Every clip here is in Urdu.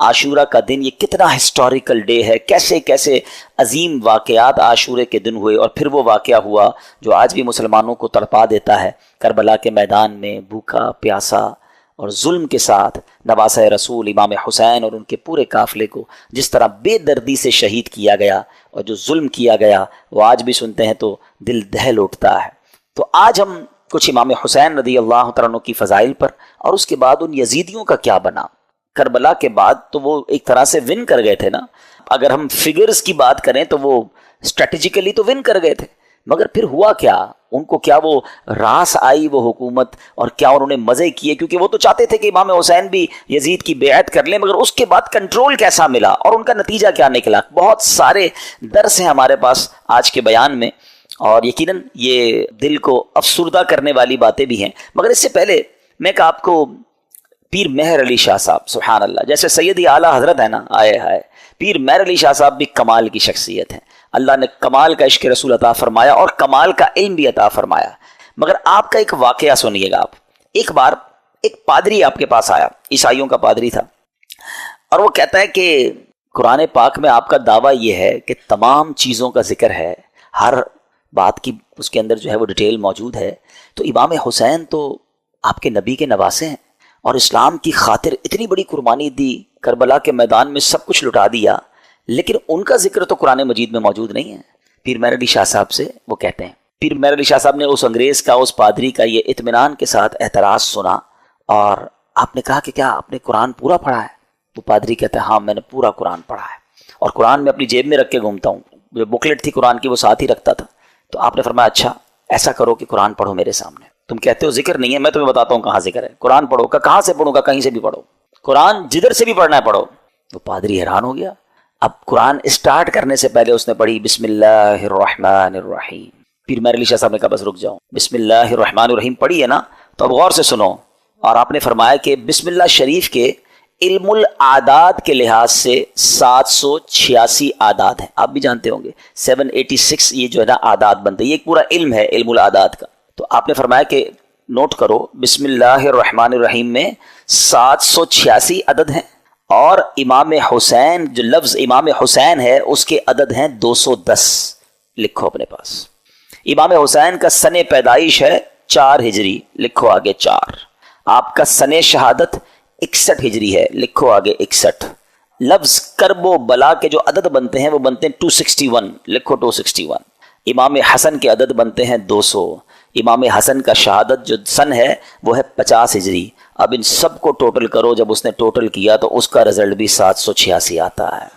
عاشورہ کا دن یہ کتنا ہسٹوریکل ڈے ہے، کیسے کیسے عظیم واقعات عاشورے کے دن ہوئے، اور پھر وہ واقعہ ہوا جو آج بھی مسلمانوں کو تڑپا دیتا ہے، کربلا کے میدان میں بھوکا پیاسا اور ظلم کے ساتھ نواسہ رسول امام حسین اور ان کے پورے قافلے کو جس طرح بے دردی سے شہید کیا گیا، اور جو ظلم کیا گیا وہ آج بھی سنتے ہیں تو دل دہل اٹھتا ہے۔ تو آج ہم کچھ امام حسین رضی اللہ تعالیٰ عنہ کی فضائل پر، اور اس کے بعد ان یزیدیوں کا کیا بنا۔ کربلا کے بعد تو وہ ایک طرح سے ون کر گئے تھے نا، اگر ہم فگرز کی بات کریں تو وہ اسٹریٹجیکلی تو ون کر گئے تھے، مگر پھر ہوا کیا؟ ان کو کیا وہ راس آئی وہ حکومت، اور کیا انہوں نے مزے کیے؟ کیونکہ وہ تو چاہتے تھے کہ امام حسین بھی یزید کی بیعت کر لیں، مگر اس کے بعد کنٹرول کیسا ملا اور ان کا نتیجہ کیا نکلا؟ بہت سارے درس ہیں ہمارے پاس آج کے بیان میں، اور یقیناً یہ دل کو افسردہ کرنے والی باتیں بھی ہیں۔ مگر اس سے پہلے میں کہ آپ کو پیر مہر علی شاہ صاحب، سبحان اللہ، جیسے سیدی اعلیٰ حضرت ہے نا، آئے ہائے، پیر مہر علی شاہ صاحب بھی کمال کی شخصیت ہیں، اللہ نے کمال کا عشق رسول عطا فرمایا اور کمال کا علم بھی عطا فرمایا۔ مگر آپ کا ایک واقعہ سنیے گا آپ۔ ایک بار ایک پادری آپ کے پاس آیا، عیسائیوں کا پادری تھا، اور وہ کہتا ہے کہ قرآن پاک میں آپ کا دعویٰ یہ ہے کہ تمام چیزوں کا ذکر ہے، ہر بات کی اس کے اندر جو ہے وہ ڈیٹیل موجود ہے، تو امام حسین تو آپ کے نبی کے نواسے ہیں، اور اسلام کی خاطر اتنی بڑی قربانی دی، کربلا کے میدان میں سب کچھ لٹا دیا، لیکن ان کا ذکر تو قرآن مجید میں موجود نہیں ہے۔ پیر مہر علی شاہ صاحب سے وہ کہتے ہیں، پیر مہر علی شاہ صاحب نے اس انگریز کا، اس پادری کا یہ اطمینان کے ساتھ اعتراض سنا، اور آپ نے کہا کہ کیا آپ نے قرآن پورا پڑھا ہے؟ وہ پادری کہتا ہے ہاں میں نے پورا قرآن پڑھا ہے، اور قرآن میں اپنی جیب میں رکھ کے گھومتا ہوں، جو بکلیٹ تھی قرآن کی وہ ساتھ ہی رکھتا تھا۔ تو آپ نے فرمایا اچھا ایسا کرو کہ قرآن پڑھو میرے سامنے، تم کہتے ہو ذکر نہیں ہے، میں تمہیں بتاتا ہوں کہاں ذکر ہے، قرآن پڑھو۔ کا کہاں سے پڑھوں گا؟ کہیں سے بھی پڑھو، قرآن جدھر سے بھی پڑھنا ہے پڑھو۔ وہ پادری حیران ہو گیا۔ اب قرآن اسٹارٹ کرنے سے پہلے اس نے پڑھی بسم اللہ الرحمن الرحیم۔ پیر مہر علی شاہ صاحب نے کہا بس رک جاؤ، بسم اللہ الرحمن الرحیم پڑھی ہے نا، تو اب غور سے سنو۔ اور آپ نے فرمایا کہ بسم اللہ شریف کے علم الاعداد کے لحاظ سے 786 اعداد ہیں، آپ بھی جانتے ہوں گے 786 یہ جو ہے نا اعداد بنتے ہیں، یہ ایک پورا علم ہے علم الاعداد کا۔ تو آپ نے فرمایا کہ نوٹ کرو بسم اللہ الرحمن الرحیم میں 786 عدد ہیں، اور امام حسین جو لفظ امام حسین ہے اس کے عدد ہیں 210، لکھو اپنے پاس۔ امام حسین کا سن پیدائش ہے 4 ہجری، لکھو آگے 4۔ آپ کا سن شہادت 61 ہجری ہے، لکھو آگے 61۔ لفظ کرب و بلا کے جو عدد بنتے ہیں وہ بنتے ہیں 261، لکھو 261۔ امام حسن کے عدد بنتے ہیں 200۔ امام حسن کا شہادت جو سن ہے وہ ہے 50 ہجری۔ اب ان سب کو ٹوٹل کرو، جب اس نے ٹوٹل کیا تو اس کا رزلٹ بھی 786 آتا ہے۔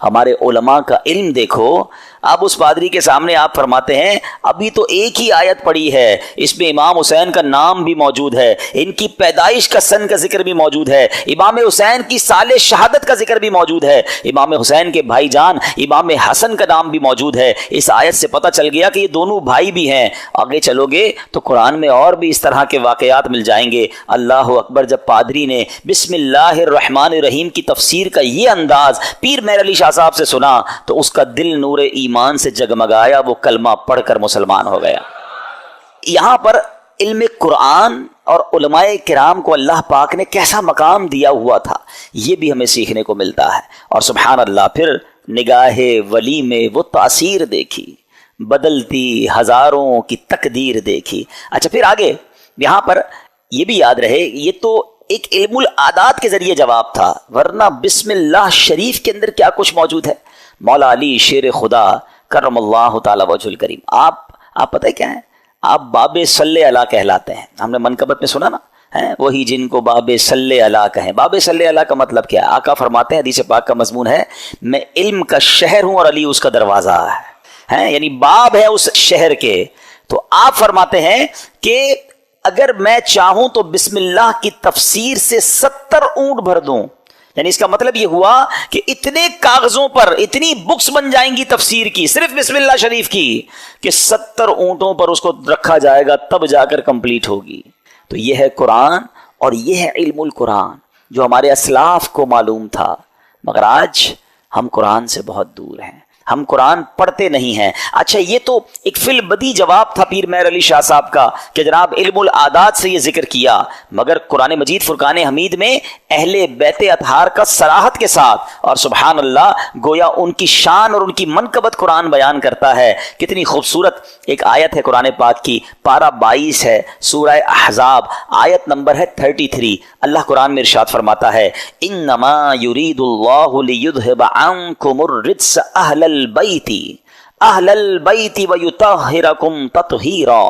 ہمارے علماء کا علم دیکھو۔ اب اس پادری کے سامنے آپ فرماتے ہیں ابھی تو ایک ہی آیت پڑھی ہے، اس میں امام حسین کا نام بھی موجود ہے، ان کی پیدائش کا سن کا ذکر بھی موجود ہے، امام حسین کی سال شہادت کا ذکر بھی موجود ہے، امام حسین کے بھائی جان امام حسن کا نام بھی موجود ہے۔ اس آیت سے پتہ چل گیا کہ یہ دونوں بھائی بھی ہیں۔ آگے چلو گے تو قرآن میں اور بھی اس طرح کے واقعات مل جائیں گے۔ اللہ اکبر۔ جب پادری نے بسم اللہ الرحمن الرحیم کی تفسیر کا یہ انداز پیر مہر علی شاہ صاحب سے سنا تو اس کا دل نور ایمان سے جگمگایا، وہ کلمہ پڑھ کر مسلمان ہو گیا۔ یہاں پر علم قرآن اور علماء کرام کو اللہ پاک نے کیسا مقام دیا ہوا تھا یہ بھی ہمیں سیکھنے کو ملتا ہے۔ اور سبحان اللہ، پھر نگاہ ولی میں وہ تاثیر دیکھی، بدلتی ہزاروں کی تقدیر دیکھی۔ اچھا پھر آگے یہاں پر یہ بھی یاد رہے یہ تو ایک علم الاعداد کے ذریعے جواب تھا، ورنہ بسم اللہ شریف کے اندر کیا کچھ موجود ہے۔ مولا علی شیر خدا کرم اللہ تعالی وجہ الکریم، آپ پتہ ہے کیا ہیں؟ آپ باب صلی اللہ کہلاتے ہیں۔ ہم نے منقبت میں سنا نا، وہی جن کو باب صلی اللہ کہیں۔ باب صلی اللہ کا مطلب کیا ہے؟ آقا فرماتے ہیں، حدیث پاک کا مضمون ہے، میں علم کا شہر ہوں اور علی اس کا دروازہ ہے، یعنی باب ہے اس شہر کے۔ تو آپ فرماتے ہیں کہ اگر میں چاہوں تو بسم اللہ کی تفسیر سے 70 اونٹ بھر دوں، یعنی اس کا مطلب یہ ہوا کہ اتنے کاغذوں پر اتنی بکس بن جائیں گی تفسیر کی، صرف بسم اللہ شریف کی، کہ 70 اونٹوں پر اس کو رکھا جائے گا تب جا کر کمپلیٹ ہوگی۔ تو یہ ہے قرآن اور یہ ہے علم القرآن جو ہمارے اسلاف کو معلوم تھا، مگر آج ہم قرآن سے بہت دور ہیں۔ ہم قرآن پڑھتے نہیں ہیں۔ اچھا یہ تو ایک فی البدی جواب تھا پیر مہر علی شاہ صاحب کا کہ جناب علم العادات سے یہ ذکر کیا، مگر قرآن مجید فرقان حمید میں اہل بیت اطہار کا صراحت کے ساتھ اور سبحان اللہ گویا ان کی شان اور ان کی منقبت قرآن بیان کرتا ہے۔ کتنی خوبصورت ایک آیت ہے قرآن پاک کی، پارہ 22 ہے، سورہ احزاب، آیت نمبر ہے 33۔ اللہ قرآن میں ارشاد فرماتا ہے انما یرید اللہ لیذھب عنکم الرجس اہل البیت ویطہرکم تطہیرا۔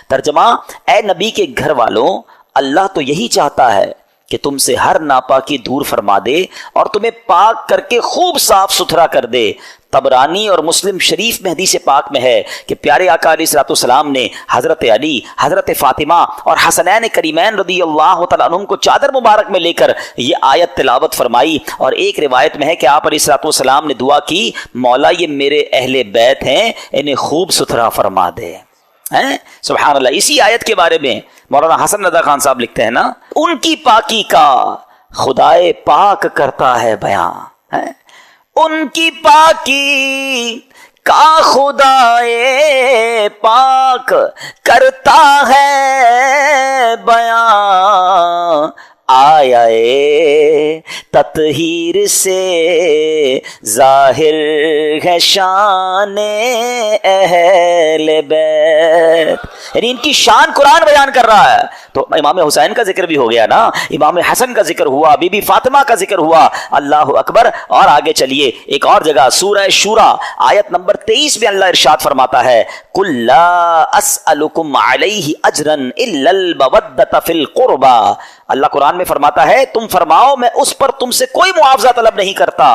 ترجمہ، اے نبی کے گھر والوں، اللہ تو یہی چاہتا ہے کہ تم سے ہر ناپاکی دور فرما دے اور تمہیں پاک کر کے خوب صاف ستھرا کر دے۔ طبرانی اور مسلم شریف میں حدیث پاک میں ہے کہ پیارے آقا علیہ الصلوۃ والسلام نے حضرت علی، حضرت فاطمہ اور حسنین کریمین رضی اللہ تعالیٰ عنہم کو چادر مبارک میں لے کر یہ آیت تلاوت فرمائی، اور ایک روایت میں ہے کہ آپ علیہ الصلوۃ والسلام نے دعا کی، مولا یہ میرے اہل بیت ہیں، انہیں خوب ستھرا فرما دے۔ سبحان اللہ۔ اسی آیت کے بارے میں مولانا حسن رضا خان صاحب لکھتے ہیں نا، ان کی پاکی کا خدائے پاک کرتا ہے بیان، ان کی پاکی کا خدائے پاک کرتا ہے بیان، آیا تطہیر سے ظاہر ہے شان اہل بیت، یعنی ان کی شان قرآن بیان کر رہا ہے۔ تو امام حسین کا ذکر بھی ہو گیا نا، امام حسن کا ذکر ہوا، بی بی فاطمہ کا ذکر ہوا، اللہ اکبر۔ اور آگے چلیے ایک اور جگہ سورہ شورى آیت نمبر 23 میں اللہ ارشاد فرماتا ہے قُل لَا أَسْأَلُكُمْ عَلَيْهِ أَجْرًا إِلَّا الْمَوَدَّةَ فِي الْقُرْبَى۔ اللہ قرآن میں فرماتا ہے تم فرماؤ میں اس پر تم سے کوئی معاوضہ طلب نہیں کرتا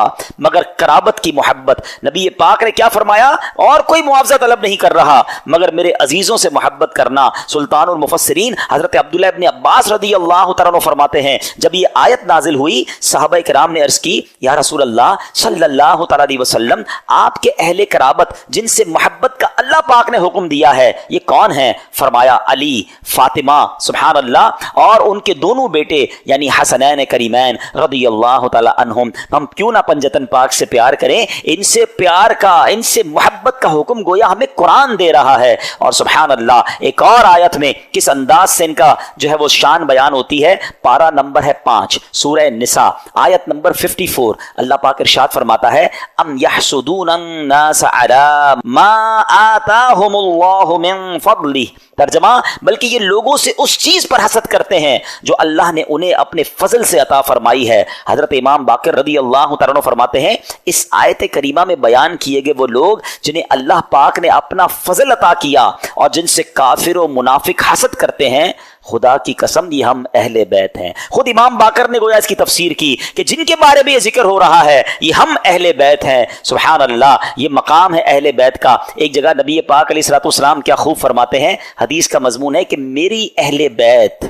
مگر قرابت کی محبت۔ نبی پاک نے کیا فرمایا؟ اور کوئی معاوضہ طلب نہیں کر رہا مگر میرے عزیزوں سے محبت کرنا۔ سلطان المفسرین حضرت عبداللہ ابن عباس رضی اللہ تعالیٰ عنہ فرماتے ہیں جب یہ آیت نازل ہوئی صحابہ کرام نے عرض کی یا رسول اللہ صلی اللہ تعالیٰ علیہ وسلم، آپ کے اہل قرابت جن سے محبت کا اللہ پاک نے حکم دیا ہے یہ کون ہیں؟ فرمایا علی، فاطمہ، سبحان اللہ، اور ان کے دونوں بیٹے یعنی حسنین کریمین رضی اللہ تعالیٰ عنہم۔ ہم کیوں نہ پنجتن پاک سے پیار کریں؟ ان سے پیار کا، ان سے محبت کا حکم گویا ہمیں قرآن دے رہا ہے۔ اور سبحان اللہ ایک اور آیت میں کس انداز سے ان کا جو ہے وہ شان بیان ہوتی ہے، پارہ نمبر ہے 5 سورہ نساء آیت نمبر 54، اللہ پاک ارشاد فرماتا ہے ام یحسدون الناس علی ما آتاہم اللہ من فضلہ۔ ترجمہ، بلکہ یہ لوگوں سے اس چیز پر حسد کرتے ہیں جو اللہ نے انہیں اپنے فضل سے عطا فرمائی ہے۔ حضرت امام باقر رضی اللہ تعالیٰ عنہ فرماتے ہیں اس آیت کریمہ میں بیان کیے گئے وہ لوگ جنہیں اللہ پاک نے اپنا فضل عطا کیا اور جن سے کافر و منافق حسد کرتے ہیں، خدا کی قسم یہ ہم اہل بیت ہیں۔ خود امام باقر نے گویا اس کی تفسیر کی کہ جن کے بارے میں یہ ذکر ہو رہا ہے یہ ہم اہل بیت ہیں۔ سبحان اللہ، یہ مقام ہے اہل بیت کا۔ ایک جگہ نبی پاک علیہ الصلوۃ والسلام کیا خوب فرماتے ہیں، حدیث کا مضمون ہے کہ میری اہل بیت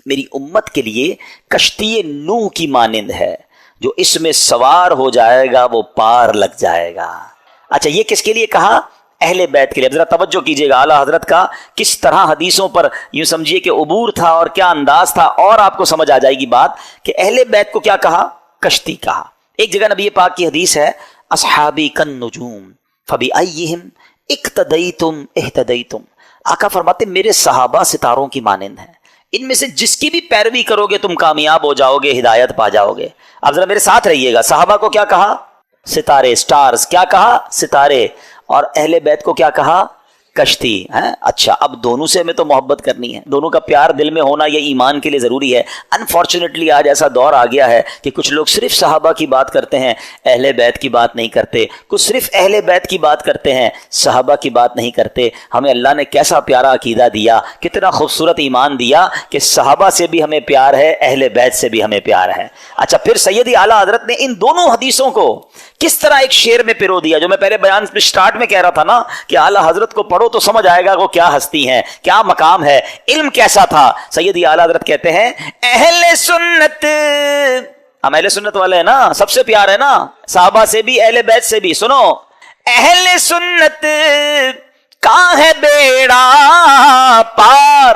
میری امت کے لیے کشتی نوح کی مانند ہے، جو اس میں سوار ہو جائے گا وہ پار لگ جائے گا۔ اچھا یہ کس کے لیے کہا؟ اہل بیت کے لیے۔ ذرا توجہ کیجیے گا اعلیٰ حضرت کا کس طرح حدیثوں پر یوں سمجھیے کہ عبور تھا اور کیا انداز تھا، اور آپ کو سمجھ آ جائے گی بات کہ اہل بیت کو کیا کہا؟ کشتی کہا۔ ایک جگہ نبی پاک کی حدیث ہے اصحابی کالنجوم فبأیہم اقتدیتم اہتدیتم۔ آقا فرماتے میرے صحابہ ستاروں کی مانند ہیں، ان میں سے جس کی بھی پیروی کرو گے تم کامیاب ہو جاؤ گے، ہدایت پا جاؤ گے۔ اب ذرا میرے ساتھ رہیے گا، صحابہ کو کیا کہا؟ ستارے، سٹارز۔ کیا کہا؟ ستارے۔ اور اہل بیت کو کیا کہا؟ کشتی ہے۔ اچھا اب دونوں سے ہمیں تو محبت کرنی ہے، دونوں کا پیار دل میں ہونا یہ ایمان کے لیے ضروری ہے۔ انفارچونیٹلی آج ایسا دور آ گیا ہے کہ کچھ لوگ صرف صحابہ کی بات کرتے ہیں، اہل بیت کی بات نہیں کرتے، کچھ صرف اہل بیت کی بات کرتے ہیں، صحابہ کی بات نہیں کرتے۔ ہمیں اللہ نے کیسا پیارا عقیدہ دیا، کتنا خوبصورت ایمان دیا کہ صحابہ سے بھی ہمیں پیار ہے، اہل بیت سے بھی ہمیں پیار ہے۔ اچھا پھر سیدی اعلیٰ حضرت نے ان دونوں حدیثوں کو کس طرح ایک شعر میں پرو دیا، جو میں پہلے بیان میں سٹارٹ میں کہہ رہا تھا نا کہ اعلیٰ حضرت کو پڑھو تو سمجھ آئے گا وہ کیا ہستی ہیں، کیا مقام ہے، علم کیسا تھا۔ سیدی اعلیٰ حضرت کہتے ہیں اہل سنت، ہم اہل سنت والے ہیں نا، سب سے پیار ہے نا، صحابہ سے بھی اہل بیت سے بھی۔ سنو، اہل سنت کا ہے بیڑا پار،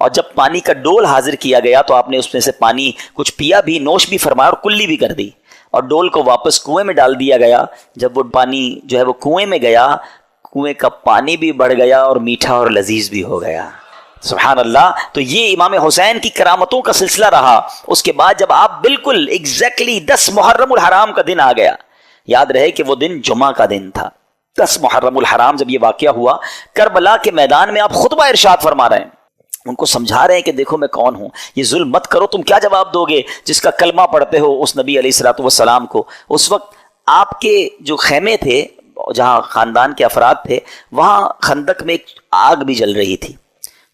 اور جب پانی کا ڈول حاضر کیا گیا تو آپ نے اس میں سے پانی کچھ پیا بھی، نوش بھی فرمایا اور کلی بھی کر دی، اور ڈول کو واپس کنویں میں ڈال دیا گیا۔ جب وہ پانی جو ہے وہ کنویں میں گیا، کنویں کا پانی بھی بڑھ گیا اور میٹھا اور لذیذ بھی ہو گیا۔ سبحان اللہ۔ تو یہ امام حسین کی کرامتوں کا سلسلہ رہا۔ اس کے بعد جب آپ بالکل ایگزیکٹلی 10 محرم الحرام کا دن آ گیا، یاد رہے کہ وہ دن جمعہ کا دن تھا، 10 محرم الحرام جب یہ واقعہ ہوا، کربلا کے میدان میں آپ خطبہ ارشاد فرما رہے ہیں، ان کو سمجھا رہے ہیں کہ دیکھو میں کون ہوں، یہ ظلم مت کرو۔ تم کیا جواب دو گے جس کا کلمہ پڑھتے ہو اس نبی علیہ الصلوۃ والسلام کو؟ اس وقت آپ کے جو خیمے تھے جہاں خاندان کے افراد تھے، وہاں خندق میں ایک آگ بھی جل رہی تھی۔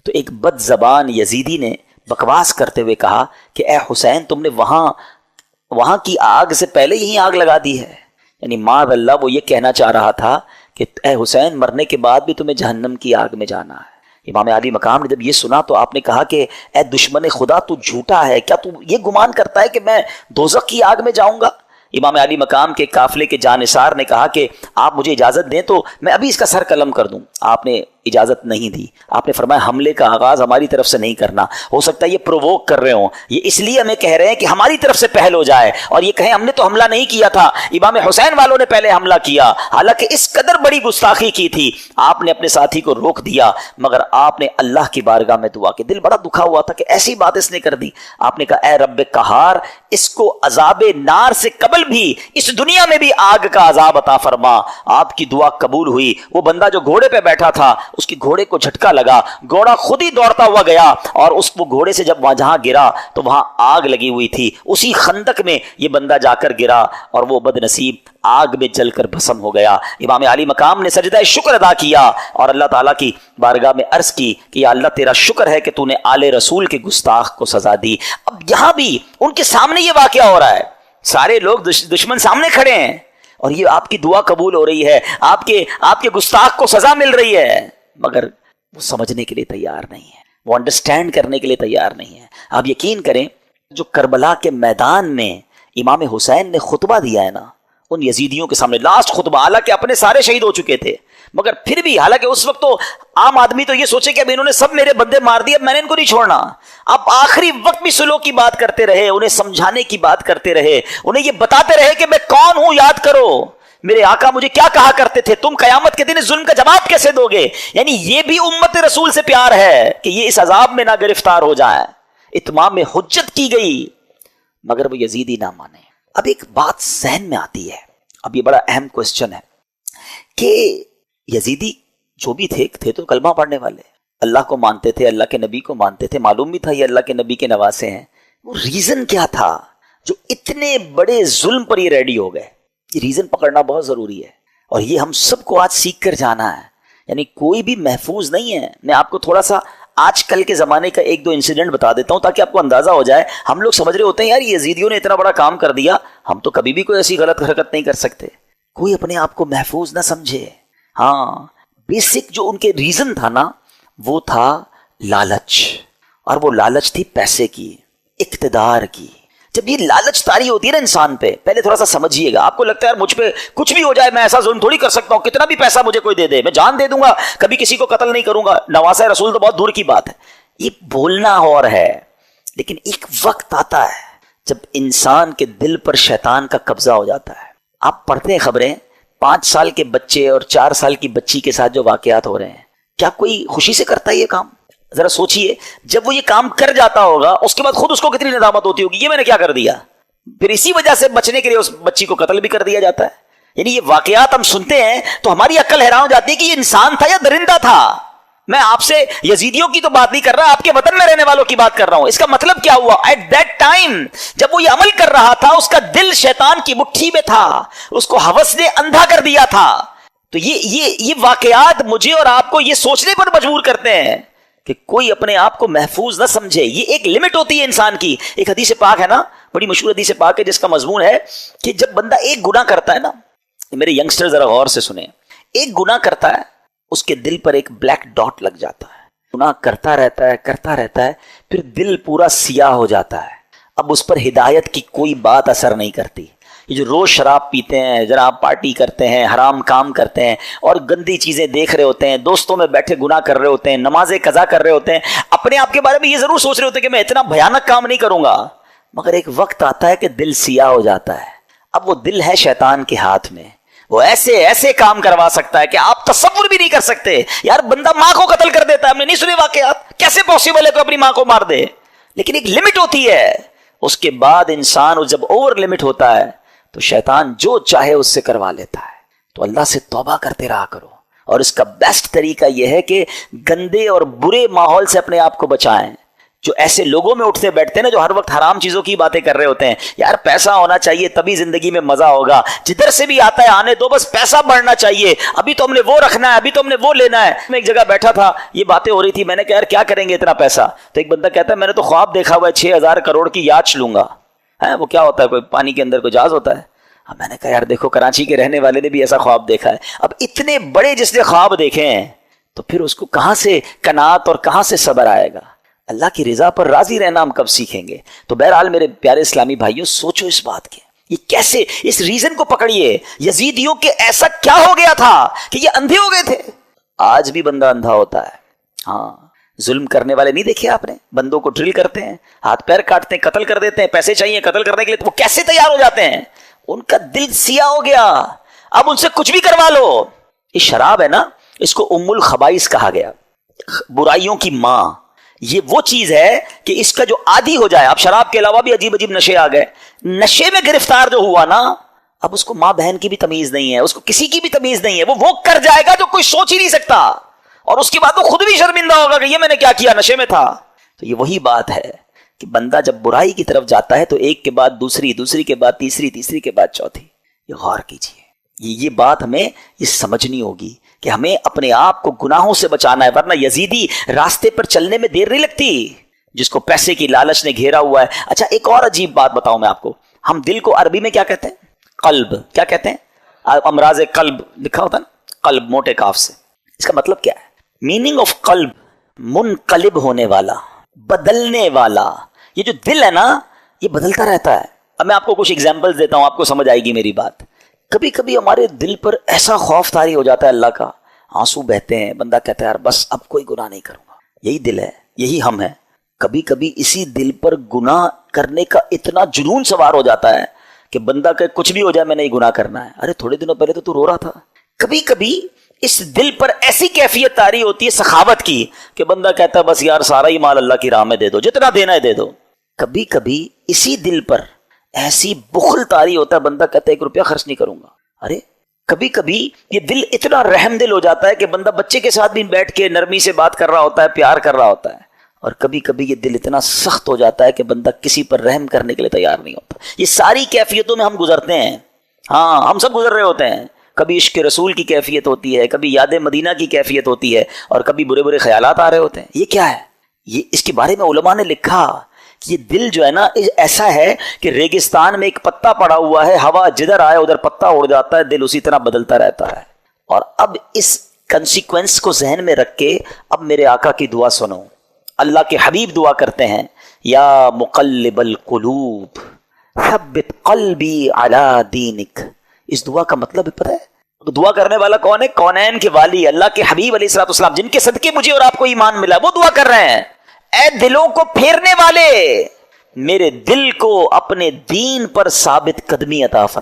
تو ایک بد زبان یزیدی نے بکواس کرتے ہوئے کہا کہ اے حسین، تم نے وہاں کی آگ سے پہلے یہی آگ لگا دی ہے۔ یعنی معاذ اللہ وہ یہ کہنا چاہ رہا تھا کہ اے حسین، مرنے کے بعد بھی تمہیں جہنم کی آگ میں جانا ہے۔ امام علی مقام نے جب یہ سنا تو آپ نے کہا کہ اے دشمن خدا، تو جھوٹا ہے، کیا تو یہ گمان کرتا ہے کہ میں دوزخ کی آگ میں جاؤں گا؟ امام علی مقام کے قافلے کے جانثار نے کہا کہ آپ مجھے اجازت دیں تو میں ابھی اس کا سر قلم کر دوں۔ آپ نے اجازت نہیں دی، آپ نے فرمایا حملے کا آغاز ہماری طرف سے نہیں کرنا، ہو سکتا ہے یہ پرووک کر رہے ہوں، یہ اس لیے ہمیں کہہ رہے ہیں کہ ہماری طرف سے پہل ہو جائے اور یہ کہیں ہم نے تو حملہ نہیں کیا تھا، امام حسین والوں نے پہلے حملہ کیا۔ حالانکہ اس قدر بڑی گستاخی کی تھی، آپ نے اپنے ساتھی کو روک دیا، مگر آپ نے اللہ کی بارگاہ میں دعا کی۔ دل بڑا دکھا ہوا تھا کہ ایسی بات اس نے کر دی۔ آپ نے کہا اے رب قہار، اس کو عذاب نار سے قبل بھی اس دنیا میں بھی آگ کا عذاب عطا فرما۔ آپ کی دعا قبول ہوئی۔ وہ بندہ جو گھوڑے پہ بیٹھا تھا، اس کی گھوڑے کو جھٹکا لگا، گھوڑا خود ہی دوڑتا ہوا گیا اور وہ گھوڑے سے جب جہاں گرا تو وہاں آگ لگی ہوئی تھی۔ اسی خندق میں یہ بندہ جا کر گرا اور وہ بد نصیب آگ میں جل کر بھسم ہو گیا۔ امام علی مقام نے سجدہ شکر ادا کیا اور اللہ تعالیٰ کی بارگاہ میں عرض کی کہ یا اللہ تیرا شکر ہے کہ تو نے آل رسول کے گستاخ کو سزا دی۔ اب یہاں بھی ان کے سامنے یہ واقعہ ہو رہا ہے، سارے لوگ دشمن سامنے کھڑے ہیں اور یہ آپ کی دعا قبول ہو رہی ہے، آپ کے گستاخ کو سزا مل رہی ہے، مگر وہ سمجھنے کے لیے تیار نہیں ہے، وہ انڈرسٹینڈ کرنے کے لیے تیار نہیں ہے۔ آپ یقین کریں، جو کربلا کے میدان میں امام حسین نے خطبہ دیا ہے نا ان یزیدیوں کے سامنے، لاسٹ خطبہ، حالانکہ اپنے سارے شہید ہو چکے تھے، مگر پھر بھی، حالانکہ اس وقت تو عام آدمی تو یہ سوچے کہ اب انہوں نے سب میرے بندے مار دیے، اب میں نے ان کو نہیں چھوڑنا۔ اب آخری وقت بھی سلو کی بات کرتے رہے، انہیں سمجھانے کی بات کرتے رہے، انہیں یہ بتاتے رہے کہ میں کون ہوں، یاد کرو میرے آقا مجھے کیا کہا کرتے تھے، تم قیامت کے دن اس ظلم کا جواب کیسے دو گے۔ یعنی یہ بھی امت رسول سے پیار ہے کہ یہ اس عذاب میں نہ گرفتار ہو جائیں۔ اتمام حجت کی گئی مگر وہ یزیدی نہ مانے۔ اب ایک بات ذہن میں آتی ہے، اب یہ بڑا اہم کوسچن ہے کہ یزیدی جو بھی تھے تو کلمہ پڑھنے والے، اللہ کو مانتے تھے، اللہ کے نبی کو مانتے تھے، معلوم بھی تھا یہ اللہ کے نبی کے نواسے ہیں۔ وہ ریزن کیا تھا جو اتنے بڑے ظلم پر یہ ریڈی ہو گئے؟ یہ ریزن پکڑنا بہت ضروری ہے اور یہ ہم سب کو آج سیکھ کر جانا ہے۔ یعنی کوئی بھی محفوظ نہیں ہے۔ میں آپ کو تھوڑا سا آج کل کے زمانے کا ایک دو انسیڈنٹ بتا دیتا ہوں تاکہ آپ کو اندازہ ہو جائے۔ ہم لوگ سمجھ رہے ہوتے ہیں یار یہ یزیدیوں نے اتنا بڑا کام کر دیا، ہم تو کبھی بھی کوئی ایسی غلط حرکت نہیں کر سکتے۔ کوئی اپنے آپ کو محفوظ نہ سمجھے۔ ہاں، بیسک جو ان کے ریزن تھا نا وہ تھا لالچ، اور وہ لالچ تھی پیسے کی، اقتدار کی۔ جب یہ لالچ طاری ہوتی ہے نا انسان پہ، پہلے تھوڑا سا سمجھیے گا، آپ کو لگتا ہے یار مجھ پہ کچھ بھی ہو جائے میں ایسا ظلم تھوڑی کر سکتا ہوں، کتنا بھی پیسہ مجھے کوئی دے دے میں جان دے دوں گا، کبھی کسی کو قتل نہیں کروں گا، نواسہ رسول تو بہت دور کی بات ہے۔ یہ بولنا اور ہے، لیکن ایک وقت آتا ہے جب انسان کے دل پر شیطان کا قبضہ ہو جاتا ہے۔ آپ پڑھتے ہیں خبریں، 5 سال کے بچے اور 4 سال کی بچی کے ساتھ جو واقعات ہو رہے ہیں، کیا کوئی خوشی سے کرتا ہے یہ کام؟ ذرا سوچئے، جب وہ یہ کام کر جاتا ہوگا اس کے بعد خود اس کو کتنی ندامت ہوتی ہوگی، یہ میں نے کیا کر دیا۔ پھر اسی وجہ سے بچنے کے لیے اس بچی کو قتل بھی کر دیا جاتا ہے۔ یعنی یہ واقعات ہم سنتے ہیں تو ہماری عقل حیران ہو جاتی ہے کہ یہ انسان تھا یا درندہ تھا۔ میں آپ سے یزیدیوں کی تو بات نہیں کر رہا، آپ کے وطن میں رہنے والوں کی بات کر رہا ہوں۔ اس کا مطلب کیا ہوا؟ ایٹ دیٹ ٹائم جب وہ یہ عمل کر رہا تھا اس کا دل شیطان کی مٹھی میں تھا، اس کو ہوس نے اندھا کر دیا تھا۔ تو یہ واقعات مجھے اور آپ کو یہ سوچنے پر مجبور کرتے ہیں کہ کوئی اپنے آپ کو محفوظ نہ سمجھے۔ یہ ایک لمٹ ہوتی ہے انسان کی۔ ایک حدیث پاک ہے نا، بڑی مشہور حدیث پاک ہے جس کا مضمون ہے کہ جب بندہ ایک گناہ کرتا ہے نا، میرے ینگسٹر ذرا غور سے سنیں، ایک گناہ کرتا ہے اس کے دل پر ایک بلیک ڈاٹ لگ جاتا ہے، گناہ کرتا رہتا ہے، پھر دل پورا سیاہ ہو جاتا ہے۔ اب اس پر ہدایت کی کوئی بات اثر نہیں کرتی، یہ جو روز شراب پیتے ہیں، جناب پارٹی کرتے ہیں، حرام کام کرتے ہیں اور گندی چیزیں دیکھ رہے ہوتے ہیں، دوستوں میں بیٹھے گناہ کر رہے ہوتے ہیں، نمازیں قضا کر رہے ہوتے ہیں، اپنے آپ کے بارے میں یہ ضرور سوچ رہے ہوتے ہیں کہ میں اتنا بھیانک کام نہیں کروں گا، مگر ایک وقت آتا ہے کہ دل سیاہ ہو جاتا ہے۔ اب وہ دل ہے شیطان کے ہاتھ میں، وہ ایسے ایسے کام کروا سکتا ہے کہ آپ تصور بھی نہیں کر سکتے۔ یار بندہ ماں کو قتل کر دیتا ہے، ہم نے نہیں سنے واقعات، کیسے پاسبل ہے کہ اپنی ماں کو مار دے؟ لیکن ایک لمٹ ہوتی ہے، اس کے بعد انسان جب اوور لمٹ ہوتا ہے تو شیطان جو چاہے اس سے کروا لیتا ہے۔ تو اللہ سے توبہ کرتے رہا کرو، اور اس کا بیسٹ طریقہ یہ ہے کہ گندے اور برے ماحول سے اپنے آپ کو بچائیں۔ جو ایسے لوگوں میں اٹھتے بیٹھتے ہیں نا، جو ہر وقت حرام چیزوں کی باتیں کر رہے ہوتے ہیں، یار پیسہ ہونا چاہیے تبھی زندگی میں مزہ ہوگا، جدھر سے بھی آتا ہے آنے دو، بس پیسہ بڑھنا چاہیے، ابھی تو ہم نے وہ رکھنا ہے، ابھی تو ہم نے وہ لینا ہے۔ میں ایک جگہ بیٹھا تھا، یہ باتیں ہو رہی تھی، میں نے کہا یار کیا کریں گے اتنا پیسہ؟ تو ایک بندہ کہتا ہے میں نے تو خواب دیکھا ہوا ہے 6,000 کروڑ کی یاچ لوں گا۔ وہ کیا ہوتا ہے؟ کوئی پانی کے اندر کوئی جہاز ہوتا ہے؟ میں نے کہا یار دیکھو کراچی کے رہنے والے نے بھی ایسا خواب دیکھا ہے، اب اتنے بڑے جس نے خواب دیکھے ہیں تو پھر اس کو کہاں سے قناعت اور کہاں سے صبر آئے گا؟ اللہ کی رضا پر راضی رہنا ہم کب سیکھیں گے؟ تو بہرحال میرے پیارے اسلامی بھائیوں، سوچو اس بات کے، یہ کیسے، اس ریزن کو پکڑیے، یزیدیوں کے ایسا کیا ہو گیا تھا کہ یہ اندھے ہو گئے تھے؟ آج بھی بندہ اندھا ہوتا ہے، ہاں ظلم کرنے والے نہیں دیکھے آپ نے؟ بندوں کو ڈرل کرتے ہیں، ہاتھ پیر کاٹتے ہیں، قتل کر دیتے ہیں، پیسے چاہیے قتل کرنے کے لیے، تو وہ کیسے تیار ہو جاتے ہیں؟ ان کا دل سیاہ ہو گیا، اب ان سے کچھ بھی کروا لو۔ یہ شراب ہے نا، اس کو ام الخبائث کہا گیا، برائیوں کی ماں۔ یہ وہ چیز ہے کہ اس کا جو عادی ہو جائے، اب شراب کے علاوہ بھی عجیب عجیب نشے آ گئے، نشے میں گرفتار جو ہوا نا، اب اس کو ماں بہن کی بھی تمیز نہیں ہے، اس کو کسی کی بھی تمیز نہیں ہے، وہ کر جائے گا جو کوئی سوچ ہی نہیں سکتا، اور اس کے بعد وہ خود بھی شرمندہ ہوگا کہ یہ میں نے کیا کیا، نشے میں تھا۔ تو یہ وہی بات ہے کہ بندہ جب برائی کی طرف جاتا ہے تو ایک کے بعد دوسری، دوسری کے بعد تیسری، تیسری کے بعد چوتھی۔ یہ غور کیجیے، یہ بات ہمیں یہ سمجھنی ہوگی کہ ہمیں اپنے آپ کو گناہوں سے بچانا ہے، ورنہ یزیدی راستے پر چلنے میں دیر نہیں لگتی، جس کو پیسے کی لالچ نے گھیرا ہوا ہے۔ اچھا ایک اور عجیب بات بتاؤں میں آپ کو، ہم دل کو عربی میں کیا کہتے ہیں؟ قلب۔ کیا کہتے ہیں؟ امراض قلب لکھا ہوتا ہے نا، قلب موٹے کاف سے۔ اس کا مطلب کیا ہے؟ میننگ آف قلب، منقلب ہونے والا، بدلنے والا۔ یہ جو دل ہے نا، یہ بدلتا رہتا ہے۔ اب میں آپ کو کچھ ایگزامپلز دیتا ہوں، آپ کو سمجھ آئے گی میری بات۔ کبھی کبھی ہمارے دل پر ایسا خوف طاری ہو جاتا ہے اللہ کا، آنسو بہتے ہیں، بندہ کہتا ہے یار بس اب کوئی گناہ نہیں کروں گا۔ یہی دل ہے، یہی ہم ہے۔ کبھی کبھی اسی دل پر گناہ کرنے کا اتنا جنون سوار ہو جاتا ہے کہ بندہ کہ کچھ بھی ہو جائے میں نہیں گناہ کرنا ہے۔ ارے تھوڑے دنوں پہلے تو رو رہا تھا۔ کبھی کبھی اس دل پر ایسی کیفیت طاری ہوتی ہے سخاوت کی کہ بندہ کہتا ہے بس یار سارا ہی مال اللہ کی راہ میں دے دو، جتنا دینا ہے دے دو۔ کبھی کبھی اسی دل پر ایسی بخل طاری ہوتا ہے، بندہ کہتا ہے 1 روپیہ خرچ نہیں کروں گا۔ ارے کبھی کبھی یہ دل اتنا رحم دل ہو جاتا ہے کہ بندہ بچے کے ساتھ بھی بیٹھ کے نرمی سے بات کر رہا ہوتا ہے، پیار کر رہا ہوتا ہے۔ اور کبھی کبھی یہ دل اتنا سخت ہو جاتا ہے کہ بندہ کسی پر رحم کرنے کے لیے تیار نہیں ہوتا۔ یہ ساری کیفیتوں میں ہم گزرتے ہیں، ہاں ہم سب گزر رہے ہوتے ہیں۔ کبھی عشق رسول کی کیفیت ہوتی ہے، کبھی یاد مدینہ کی کیفیت ہوتی ہے، اور کبھی برے برے خیالات آ رہے ہوتے ہیں۔ یہ کیا ہے؟ یہ اس کے بارے میں علماء نے لکھا کہ یہ دل جو ہے نا ایسا ہے کہ ریگستان میں ایک پتا پڑا ہوا ہے، ہوا جدھر آئے ادھر پتا اڑ جاتا ہے، دل اسی طرح بدلتا رہتا ہے۔ اور اب اس کنسیکوینس کو ذہن میں رکھ کے اب میرے آقا کی دعا سنو۔ اللہ کے حبیب دعا کرتے ہیں، یا مقلب القلوب ثبت قلبی علی دینک۔ اس دعا کا مطلب پتہ ہے؟ دعا کرنے والا کون ہے؟ کونین کے والی اللہ کے حبیب علیہ الصلوۃ والسلام، جن کے صدقے مجھے اور آپ کو ایمان ملا، وہ دعا کر رہے ہیں، اے دلوں کو پھیرنے والے، میرے دل کو اپنے دین پر ثابت قدمی عطا فرما۔